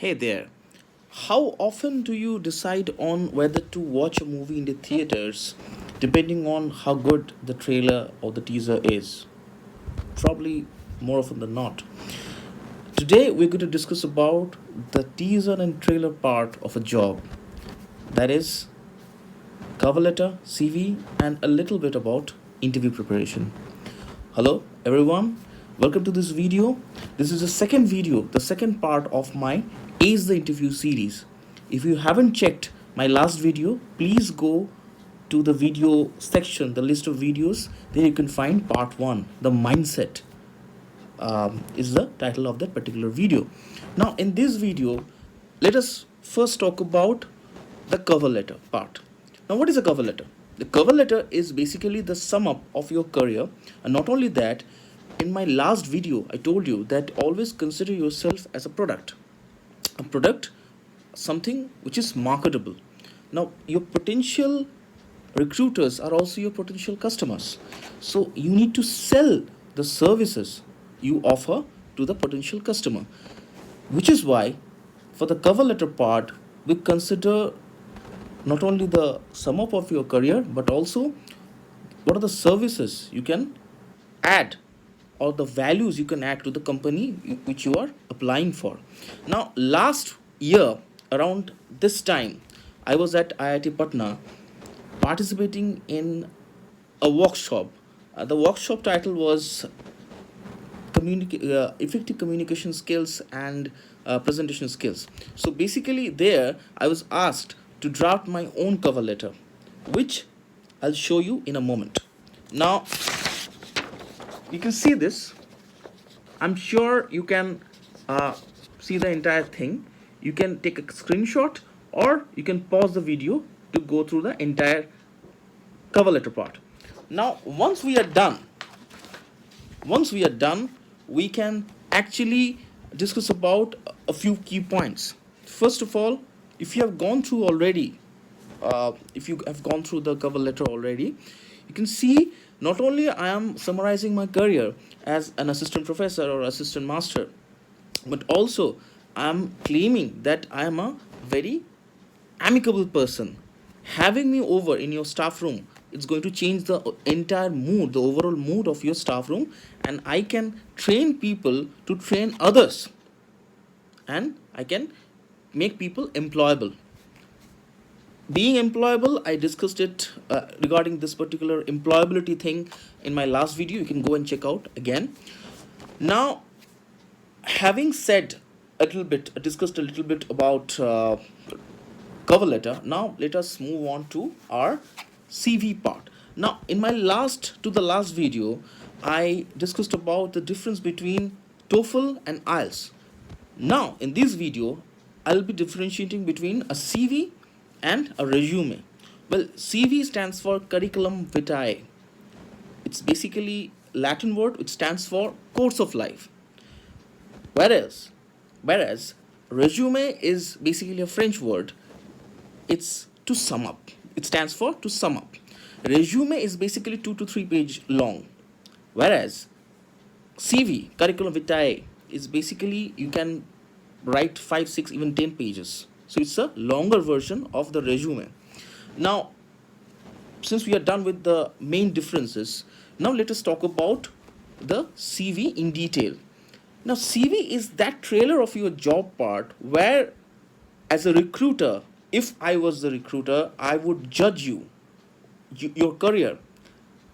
Hey there. How often do you decide on whether to watch a movie in the theaters depending on how good the trailer or the teaser is? Probably more often than not. Today we're going to discuss about the teaser and trailer part of a job. That is cover letter, CV, and a little bit about interview preparation. Hello everyone, welcome to this video. This is the second video, the second part of my Ace the Interview series. If you haven't checked my last video, please go to the video section, the list of videos. There you can find part 1, the mindset is the title of that particular video. Now in this video, let us first talk about the cover letter part. Now what is a cover letter? The cover letter is basically the sum up of your career, and not only that, in my last video I told you that always consider yourself as a product, something which is marketable. Now your potential recruiters are also your potential customers, so you need to sell the services you offer to the potential customer, which is why for the cover letter part we consider not only the sum up of your career but also what are the services you can add or the values you can add to the company which you are applying for. Now last year around this time I was at IIT Patna participating in a workshop. The workshop title was effective communication skills and presentation skills. So basically, there I was asked to draft my own cover letter, which I'll show you in a moment. Now, you can see this. I'm sure you can see the entire thing. You can take a screenshot or you can pause the video to go through the entire cover letter part. Now, once we are done, we can actually discuss about a few key points. First of all, if you have gone through already, if you have gone through the cover letter already, you can see not only I am summarizing my career as an assistant professor or assistant master, but also I am claiming that I am a very amicable person. Having me over in your staff room, it's going to change the entire mood, the overall mood of your staff room, and I can train people to train others, and I can make people employable. Being employable, I discussed it regarding this particular employability thing in my last video. You can go and check out again. Now, having said a little bit, discussed a little bit about cover letter, now let us move on to our CV part. Now in my last video I discussed about the difference between TOEFL and IELTS. Now in this video I'll be differentiating between a CV and a resume. Well, CV stands for curriculum vitae. It's basically Latin word which stands for course of life. Whereas resume is basically a French word. It's to sum up. It stands for to sum up. Resume is basically 2 to 3 page long, whereas CV, curriculum vitae, is basically you can write 5, 6, even 10 pages. So it's a longer version of the resume. Now, since we are done with the main differences, now let us talk about the CV in detail. Now, CV is that trailer of your job part where, as a recruiter, if I was the recruiter, I would judge your career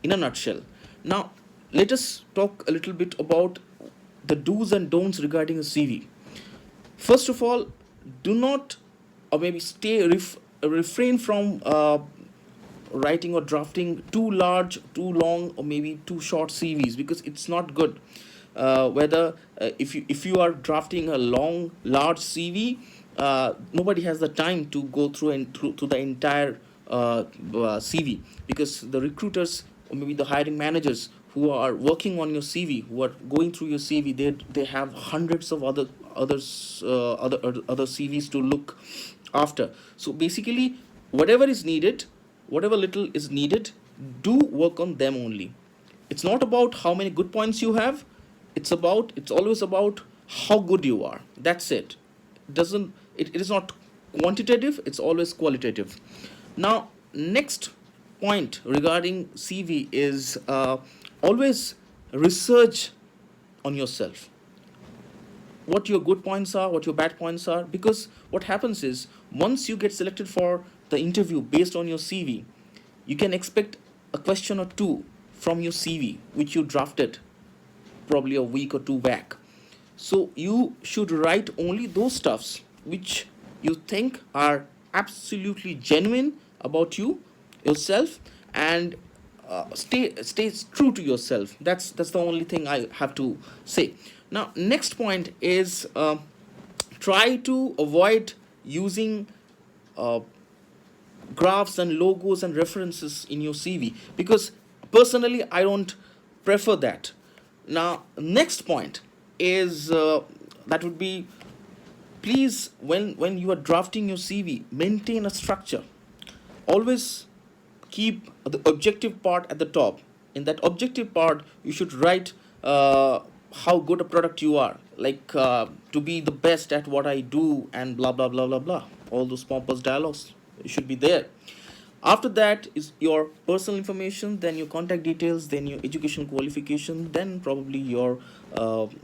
in a nutshell. Now, let us talk a little bit about the do's and don'ts regarding a CV. First of all, do not or maybe refrain from writing or drafting too large, too long, or maybe too short CVs, because it's not good. Whether if you are drafting a long, large CV, nobody has the time to go through and through to the entire CV, because the recruiters or maybe the hiring managers who are working on your CV, who are going through your CV, they have hundreds of other CVs to look after. So basically, whatever is needed, whatever little is needed, do work on them only. It's not about how many good points you have. It's always about how good you are. That's it. doesn't, it is not quantitative, it's always qualitative. Now, next point regarding CV is always research on yourself, what your good points are, what your bad points are. Because what happens is, once you get selected for the interview based on your CV, you can expect a question or two from your CV which you drafted probably a week or two back. So you should write only those stuffs which you think are absolutely genuine about you yourself, and stay true to yourself. That's the only thing I have to say. Now, next point is, try to avoid using uh, graphs and logos and references in your CV, because personally I don't prefer that. Now, next point is, that would be, please, when you are drafting your CV, maintain a structure. Always keep the objective part at the top. In that objective part, you should write how good a product you are, like, to be the best at what I do, and blah blah blah blah blah. All those pompous dialogues should be there. After that is your personal information, then your contact details, then your education qualification, then probably your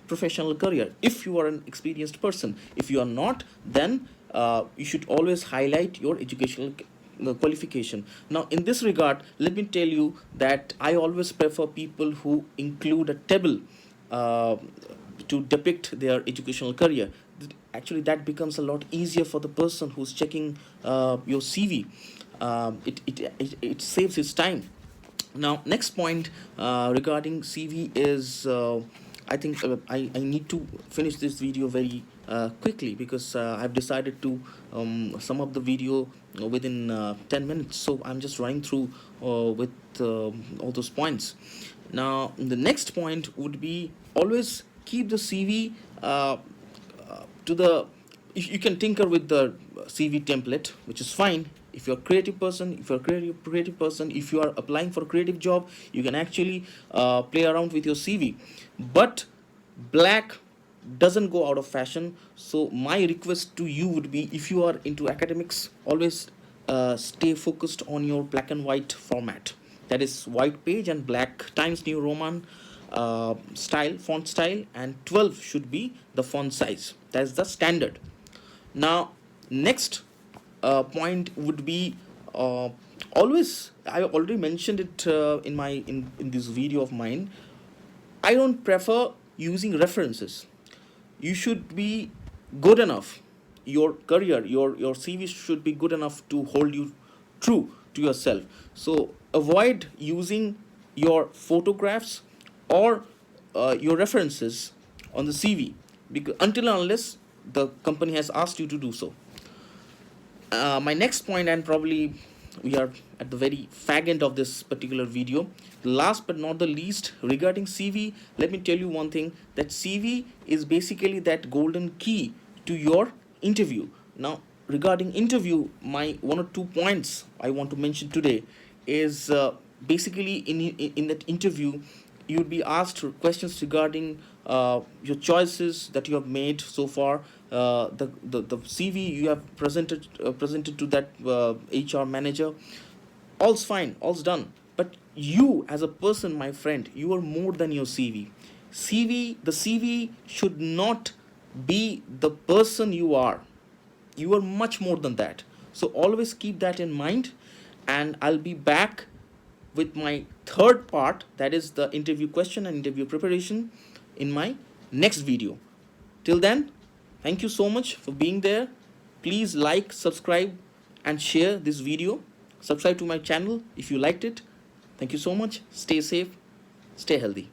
professional career, if you are an experienced person. If you are not, then you should always highlight your educational qualification. Now, in this regard, let me tell you that I always prefer people who include a table uh, to depict their educational career. Actually, that becomes a lot easier for the person who's checking your CV. It saves his time. Now, next point regarding CV is, I think I need to finish this video very quickly, because I've decided to sum up the video within 10 minutes. So I'm just running through with all those points. Now, the next point would be, always keep the CV to the, you can tinker with the CV template, which is fine. If you're a creative person, if you're a creative person, if you are applying for a creative job, you can actually play around with your CV. But black doesn't go out of fashion. So my request to you would be, if you are into academics, always stay focused on your black and white format. That is white page and black Times New Roman style, font style, and 12 should be the font size. That's the standard. Now, next point would be, always, I already mentioned it in this video of mine, I don't prefer using references. You should be good enough. Your career, your CV should be good enough to hold you true to yourself. So avoid using your photographs or your references on the CV, because until and unless the company has asked you to do so. My next point, and probably we are at the very fag end of this particular video, last but not the least, regarding CV, let me tell you one thing, that CV is basically that golden key to your interview. Now, regarding interview, my one or two points I want to mention today is, basically in that interview, you would be asked questions regarding your choices that you have made so far, the CV you have presented to that HR manager. All's fine, all's done. But you, as a person, my friend, you are more than your CV. The CV should not be the person you are. You are much more than that. So always keep that in mind, and I'll be back with my third part, that is the interview question and interview preparation, in my next video. Till then, thank you so much for being there. Please like, subscribe, and share this video. Subscribe to my channel if you liked it. Thank you so much. Stay safe, stay healthy.